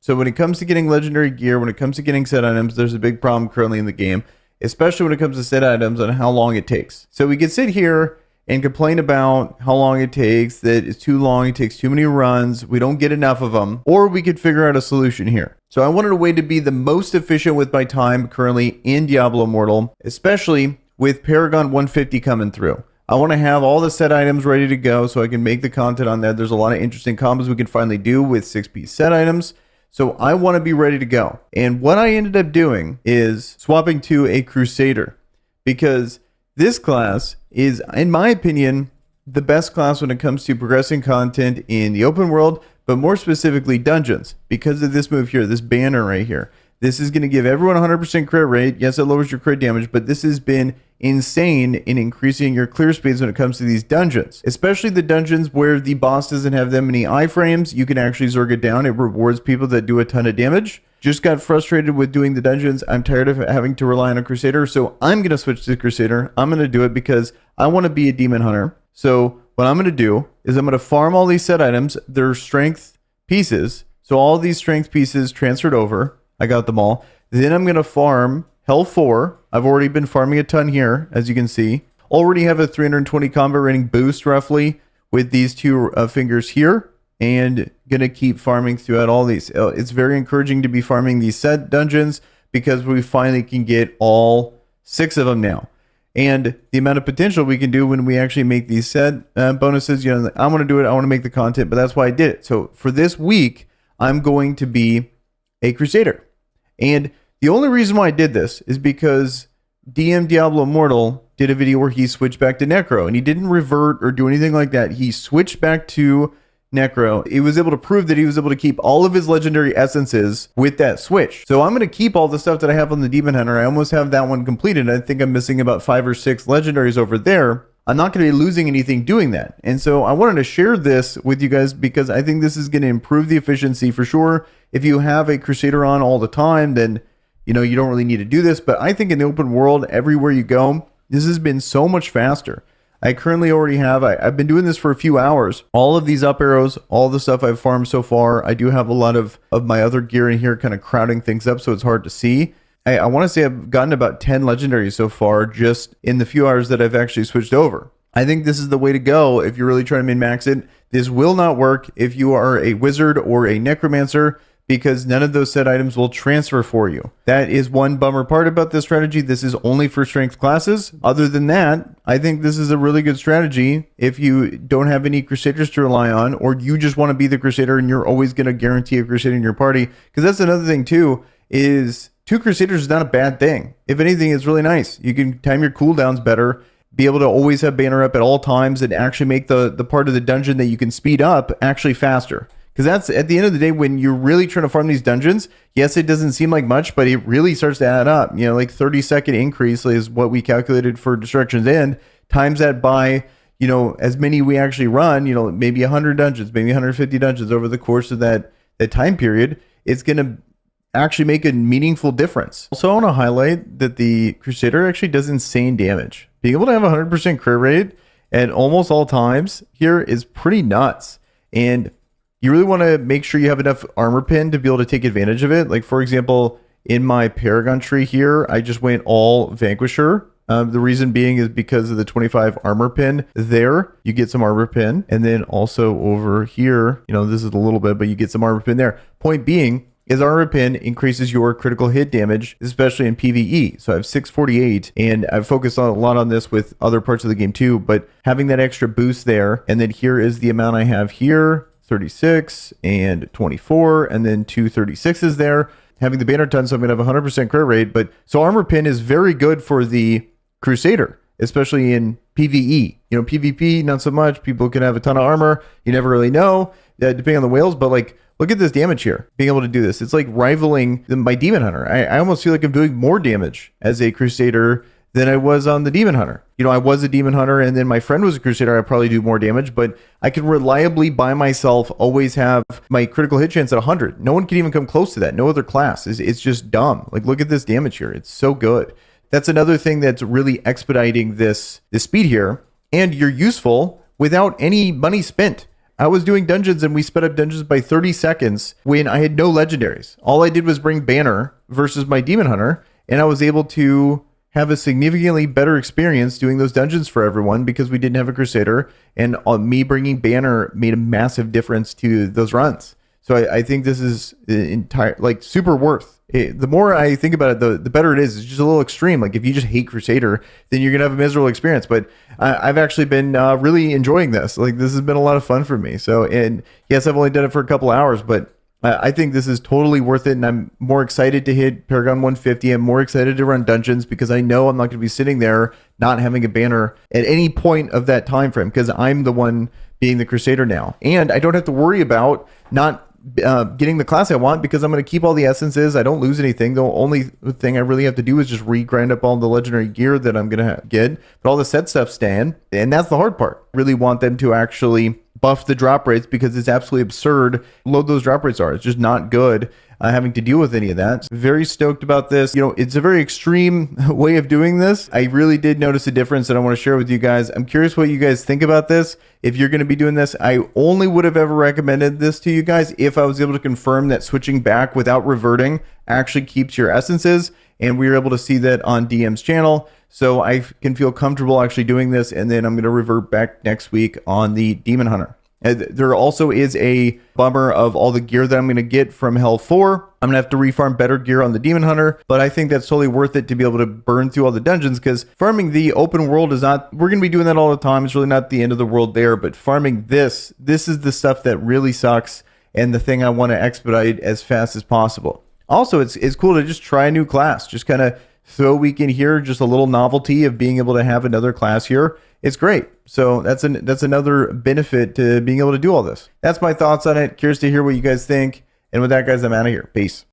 So when it comes to getting legendary gear, when it comes to getting set items, there's a big problem currently in the game, especially when it comes to set items and how long it takes. So we could sit here and complain about how long it takes, that it's too long, it takes too many runs, we don't get enough of them, or we could figure out a solution here. So I wanted a way to be the most efficient with my time currently in Diablo Immortal, especially with Paragon 150 coming through. I want to have all the set items ready to go so I can make the content on that. There's a lot of interesting combos we can finally do with 6-piece set items. So I want to be ready to go. And what I ended up doing is swapping to a Crusader, because this class is, in my opinion, the best class when it comes to progressing content in the open world, but more specifically dungeons, because of this move here, this banner right here. This is going to give everyone 100% crit rate. Yes, it lowers your crit damage, but this has been insane in increasing your clear speeds when it comes to these dungeons, especially the dungeons where the boss doesn't have that many iframes. You can actually Zerg it down. It rewards people that do a ton of damage. Just got frustrated with doing the dungeons. I'm tired of having to rely on a Crusader, so I'm going to switch to Crusader. I'm going to do it because I want to be a demon hunter. So what I'm going to do is I'm going to farm all these set items. They're strength pieces. So all these strength pieces transferred over. I got them all. Then I'm going to farm Hell 4. I've already been farming a ton here, as you can see. Already have a 320 combat rating boost roughly with these two fingers here. And going to keep farming throughout all these. It's very encouraging to be farming these set dungeons because we finally can get all 6 of them now. And the amount of potential we can do when we actually make these set bonuses, you know, I want to do it. I want to make the content, but that's why I did it. So for this week, I'm going to be a Crusader. And the only reason why I did this is because DM Diablo Immortal did a video where he switched back to Necro, and he didn't revert or do anything like that. He switched back to Necro. He was able to prove that he was able to keep all of his legendary essences with that switch. So I'm going to keep all the stuff that I have on the Demon Hunter. I almost have that one completed. I think I'm missing about 5 or 6 legendaries over there. I'm not going to be losing anything doing that. And so I wanted to share this with you guys because I think this is going to improve the efficiency for sure. If you have a Crusader on all the time, then you know you don't really need to do this. But I think in the open world, everywhere you go, this has been so much faster. I currently already have, I've been doing this for a few hours. All of these up arrows, all the stuff I've farmed so far, I do have a lot of my other gear in here kind of crowding things up so it's hard to see. I want to say I've gotten about 10 legendaries so far just in the few hours that I've actually switched over. I think this is the way to go if you're really trying to min-max it. This will not work if you are a wizard or a necromancer, because none of those set items will transfer for you. That is one bummer part about this strategy. This is only for strength classes. Other than that, I think this is a really good strategy if you don't have any Crusaders to rely on, or you just want to be the Crusader and you're always going to guarantee a Crusader in your party. Because that's another thing too, is 2 Crusaders is not a bad thing. If anything, it's really nice. You can time your cooldowns better, be able to always have banner up at all times, and actually make the part of the dungeon that you can speed up actually faster. Because that's, at the end of the day, when you're really trying to farm these dungeons, yes, it doesn't seem like much, but it really starts to add up. You know, like 30-second increase is what we calculated for Destruction's End, times that by, you know, as many we actually run, you know, maybe 100 dungeons, maybe 150 dungeons over the course of that time period, it's going to actually make a meaningful difference. Also, I want to highlight that the Crusader actually does insane damage. Being able to have 100% crit rate at almost all times here is pretty nuts. And you really want to make sure you have enough armor pin to be able to take advantage of it. Like, for example, in my Paragon tree here, I just went all Vanquisher. The reason being is because of the 25 armor pin there. You get some armor pin. And then also over here, you know, this is a little bit, but you get some armor pin there. Point being is armor pin increases your critical hit damage, especially in PvE. So I have 648, and I've focused a lot on this with other parts of the game too, but having that extra boost there. And then here is the amount I have here. 36 and 24, and then 2 36s there. Having the banner ton, so I'm going to have 100% crit rate. But so armor pin is very good for the Crusader, especially in PvE. You know, PvP, not so much. People can have a ton of armor. You never really know, depending on the whales. But like, look at this damage here. Being able to do this, it's like rivaling my Demon Hunter. I almost feel like I'm doing more damage as a Crusader than I was on the Demon Hunter. You know, I was a Demon Hunter and then my friend was a Crusader. I'd probably do more damage, but I can reliably by myself always have my critical hit chance at 100. No one can even come close to that. No other class. It's just dumb. Like, look at this damage here. It's so good. That's another thing that's really expediting this speed here. And you're useful without any money spent. I was doing dungeons and we sped up dungeons by 30 seconds when I had no legendaries. All I did was bring Banner versus my Demon Hunter, and I was able to have a significantly better experience doing those dungeons for everyone because we didn't have a Crusader, and me bringing Banner made a massive difference to those runs. So I think this is super worth. The more I think about it, the better it is. It's just a little extreme. Like if you just hate Crusader, then you're gonna have a miserable experience. But I've actually been really enjoying this. Like this has been a lot of fun for me. So, and yes, I've only done it for a couple hours, but I think this is totally worth it. And I'm more excited to hit Paragon 150. I'm more excited to run dungeons because I know I'm not going to be sitting there not having a banner at any point of that time frame because I'm the one being the Crusader now, and I don't have to worry about not getting the class I want because I'm going to keep all the essences. I don't lose anything. The only thing I really have to do is just re-grind up all the legendary gear that I'm going to get, but all the set stuff staying, and that's the hard part. Really want them to actually buff the drop rates because it's absolutely absurd low those drop rates are. It's just not good having to deal with any of that. Very stoked about this. You know, it's a very extreme way of doing this. I really did notice a difference that I want to share with you guys. I'm curious what you guys think about this. If you're going to be doing this, I only would have ever recommended this to you guys if I was able to confirm that switching back without reverting actually keeps your essences. And we were able to see that on DM's channel. So I can feel comfortable actually doing this. And then I'm going to revert back next week on the Demon Hunter. There also is a bummer of all the gear that I'm going to get from Hell 4. I'm going to have to refarm better gear on the Demon Hunter, but I think that's totally worth it to be able to burn through all the dungeons because farming the open world is not, we're going to be doing that all the time. It's really not the end of the world there, but farming this is the stuff that really sucks and the thing I want to expedite as fast as possible. Also, it's cool to just try a new class, just kind of throw a week in here, just a little novelty of being able to have another class here. It's great. So that's another benefit to being able to do all this. That's my thoughts on it. Curious to hear what you guys think. And with that, guys, I'm out of here. Peace.